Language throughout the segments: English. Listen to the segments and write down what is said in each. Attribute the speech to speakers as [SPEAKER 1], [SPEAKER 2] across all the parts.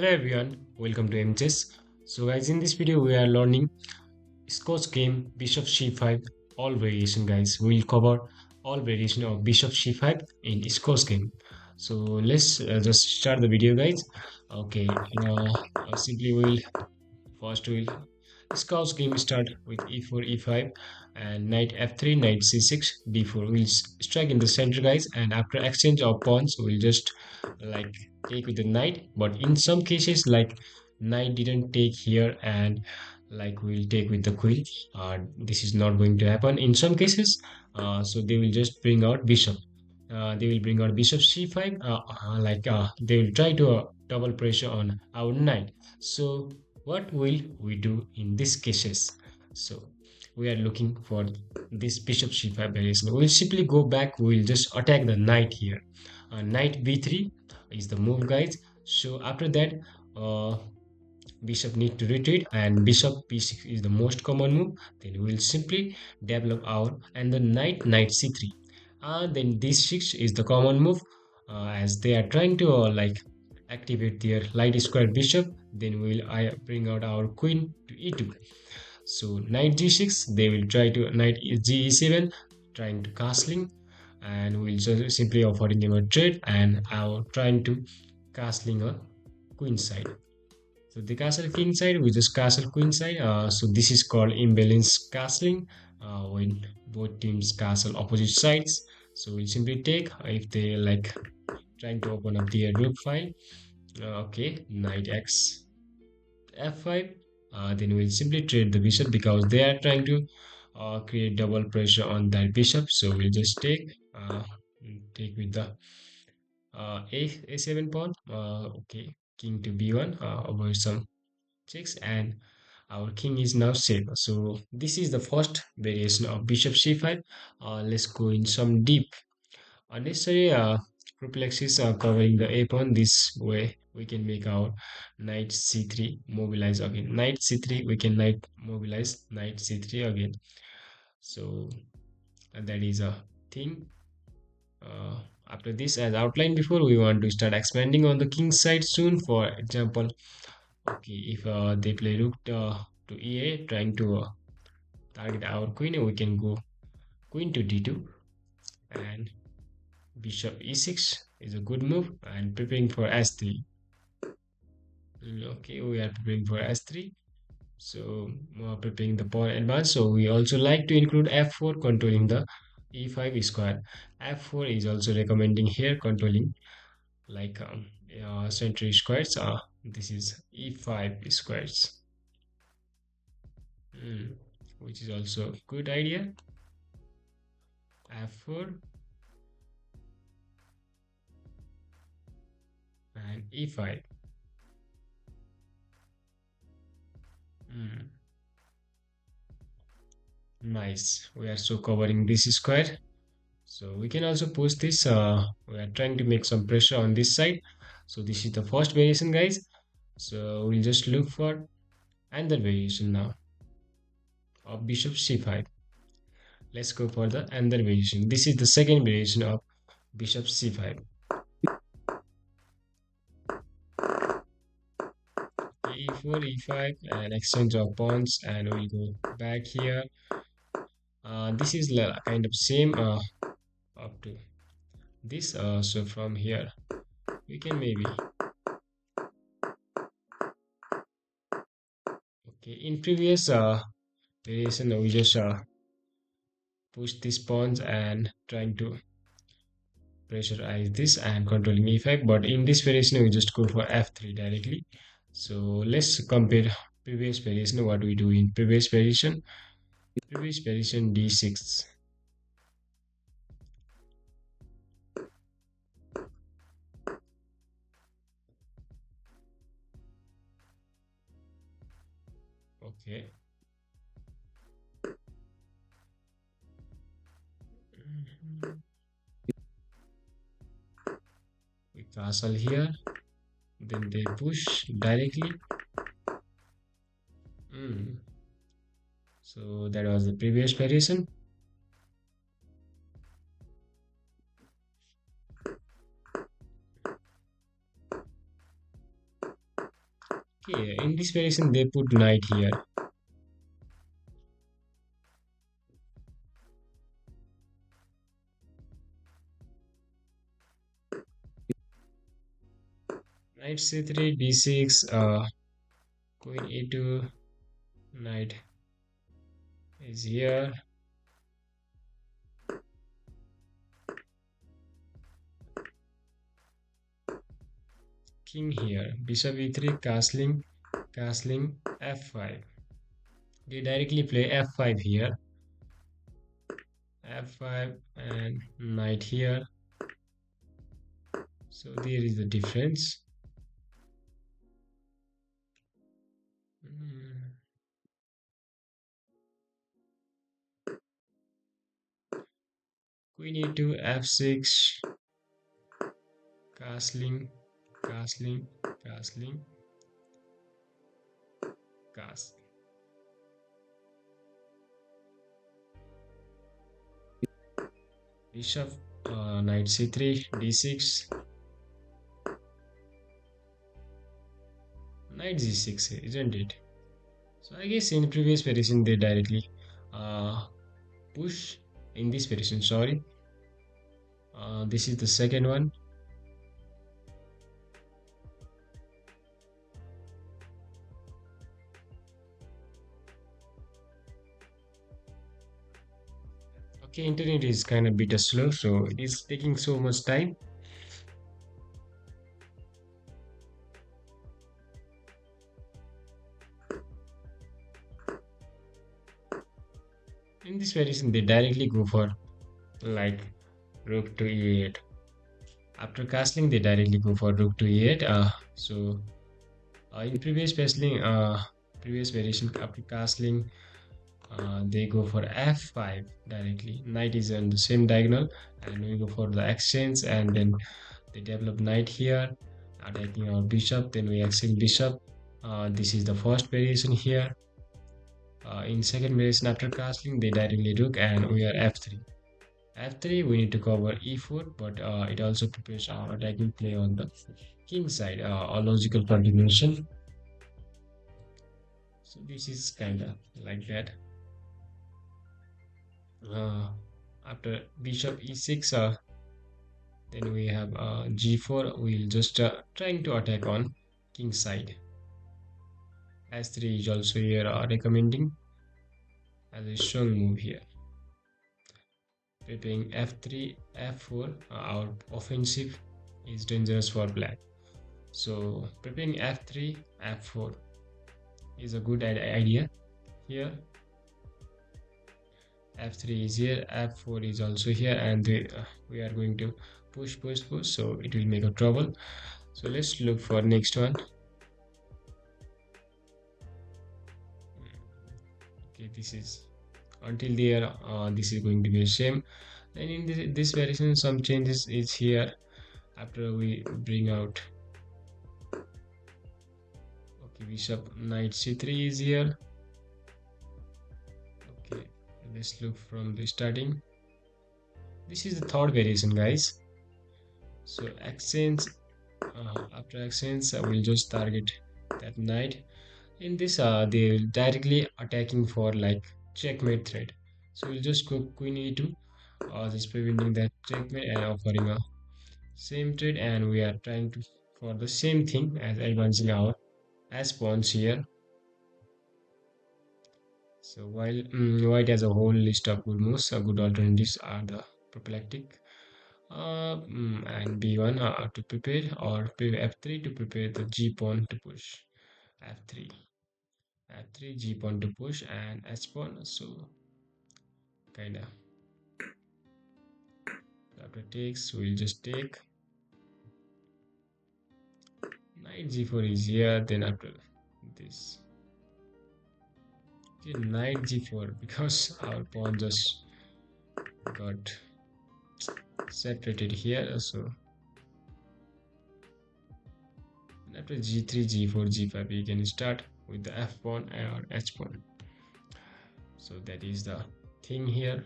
[SPEAKER 1] Hello everyone, welcome to MCS. So guys, in this video we are learning Scotch game Bishop C5 all variation guys. We will cover all variation of Bishop C5 in Scotch game. So let's just start the video guys. Okay, simply we'll first we'll Scouts game start with e4, e5, and knight f3, knight c6, d4. We'll strike in the center, guys, and after exchange of pawns, we'll just like take with the knight. But in some cases, like knight didn't take here, and like we'll take with the queen. This is not going to happen in some cases. So they will just bring out bishop. They will bring out bishop c5. They will try to double pressure on our knight. So what will we do in these cases? So we are looking for this bishop c5 variation. We'll simply go back. We'll just attack the knight here. Knight b3 is the move, guys. So after that, uh, bishop need to retreat, and bishop b6 is the most common move. Then we'll simply develop our and the knight c3. Then d6 is the common move, as they are trying to activate their light square bishop. Then we'll bring out our queen to e2. So knight g6, they will try to knight g7, trying to castling, and we'll just simply offering them a trade and our trying to castling a queen side. So the castle king side, we just castle queen side. So this is called imbalanced castling, when both teams castle opposite sides. So we'll simply take if they like trying to open up the rook file. Okay, knight x f5. Then we'll simply trade the bishop because they are trying to create double pressure on that bishop. So we'll just take with the a7 pawn. Okay, king to b1 over some checks, and our king is now safe. So this is the first variation of bishop c5. Let's go in some deep unnecessary perplexes covering the a pawn. This way we can make our knight c3 mobilize again. Knight c3, we can knight mobilize knight c3 again. So that is a thing. uh, After this, as outlined before, we want to start expanding on the king side soon. For example, okay, if they play rook to e8, trying to target our queen, we can go queen to d2, and bishop e6 is a good move, and preparing for s3. Okay, we are preparing for s3. So preparing the pawn advance. So we also like to include f4, controlling the e5 square. F4 is also recommending here, controlling like century squares. This is e5 squares. Mm, which is also good idea. F4 and e5. Mm, nice. We are so covering this square. So we can also push this. We are trying to make some pressure on this side. So this is the first variation, guys. So we'll just look for another variation now of bishop c5. Let's go for the another variation. This is the second variation of bishop c5. e4, e5, and exchange of pawns, and we'll go back here. This is kind of same up to this. So from here we can maybe, okay, in previous variation we just push these pawns and trying to pressurize this and controlling e5, but in this variation we just go for f3 directly. So let's compare previous variation, what we do in previous variation. Previous variation d6. Okay. Mhm. We castle here, then they push directly. Mm. So that was the previous variation. Okay, in this variation they put knight here. Knight c3, d6, queen e2, knight is here. King here. Bishop e3, castling, castling, f5. They directly play f5 here. F5 and knight here. So there is the difference. Mm, Queen e2, f6, castling, castling, castling, cast. Bishop, knight c3, d6, knight g6, isn't it? So I guess in previous variation they directly uh, push. In this variation, sorry, this is the second one. Okay, internet is kind of bit slow, so it is taking so much time. In this variation, they directly go for like rook to e8. After castling, they directly go for rook to e8. In previous variation, after castling, they go for f5 directly. Knight is on the same diagonal, and we go for the exchange, and then they develop knight here, attacking our bishop. Then we exchange bishop. This is the first variation here. In second variation, after castling, they directly rook, and we are f3. F3, we need to cover e4, but it also prepares our attacking play on the king side, a logical continuation. So this is kind of like that. Uh, After bishop e6, then we have g4. We'll just trying to attack on king side. S3 is also here recommending as a strong move here. Preparing f3, f4. Our offensive is dangerous for black. So preparing f3, f4 is a good idea here. F3 is here, f4 is also here, and we are going to push, so it will make a trouble. So let's look for next one. Okay, this is until there, this is going to be the same. Then in this variation, some changes is here after we bring out. Okay, bishop knight c3 is here. Okay, let's look from the starting. This is the third variation, guys. So exchange, after exchange, we'll just target that knight. In this, they will directly attacking for like checkmate threat. So we'll just go queen e2, just preventing that checkmate and offering a same trade. And we are trying to for the same thing as advancing our as pawns here. So while white has a whole list of good moves, good alternatives are the prophylactic and b1 to prepare, or f3 to prepare the g pawn to push. F3, f3, g pawn to push, and h pawn. So kind of after takes, we'll just take knight g4 is here. Then after this, okay, knight g4 because our pawn just got separated here. So after g3, g4, g5, we can start with the f pawn or h pawn. So that is the thing here.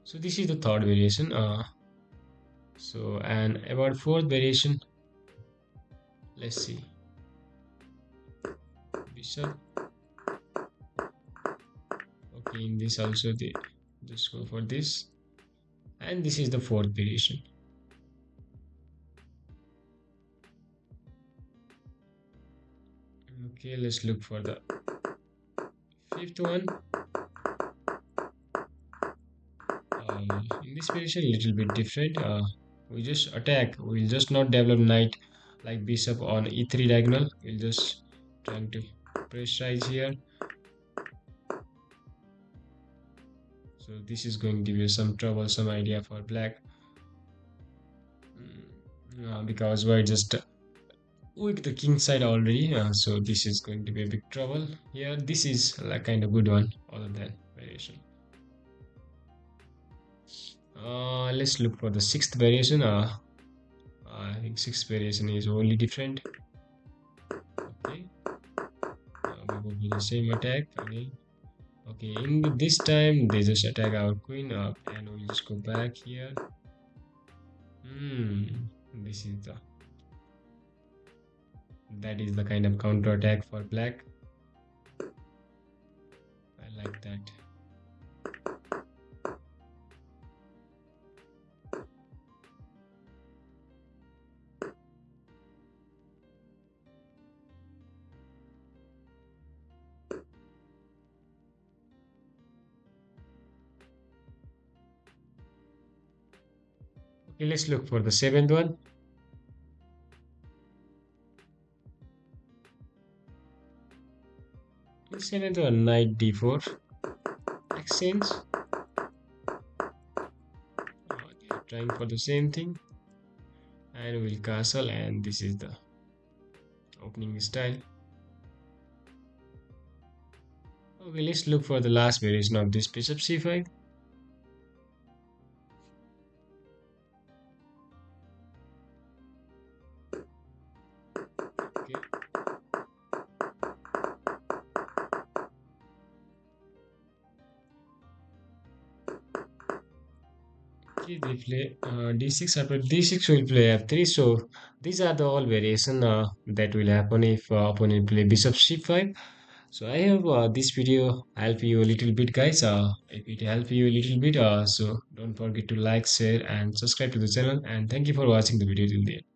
[SPEAKER 1] So this is the third variation. So, and about fourth variation, let's see. Bishop. Okay, in this also they just go for this. And this is the fourth variation. Okay, let's look for the fifth one. In this variation, a little bit different. We just attack. We'll just not develop knight like bishop on e3 diagonal. We'll just trying to pressurize here. So this is going to be some troublesome idea for black. Because we're just weak the king side already. So this is going to be a big trouble here. This is like kind of good one other than variation. Let's look for the sixth variation. I think sixth variation is only different. Okay, we go with the same attack again. Okay, in this time they just attack our queen up, and we'll just go back here. This is the that is the kind of counter attack for black. I like that. Okay, let's look for the seventh one. The seventh one, knight d4 exchange. They're trying for the same thing, and we'll castle, and this is the opening style. Okay, let's look for the last variation of this bishop c5. Okay. Okay, they play d6. After d6, will play f3. So these are the all variation that will happen if opponent play bishop c5. So I hope this video help you a little bit, guys. If it help you a little bit, so don't forget to like, share, and subscribe to the channel. And thank you for watching the video till the end.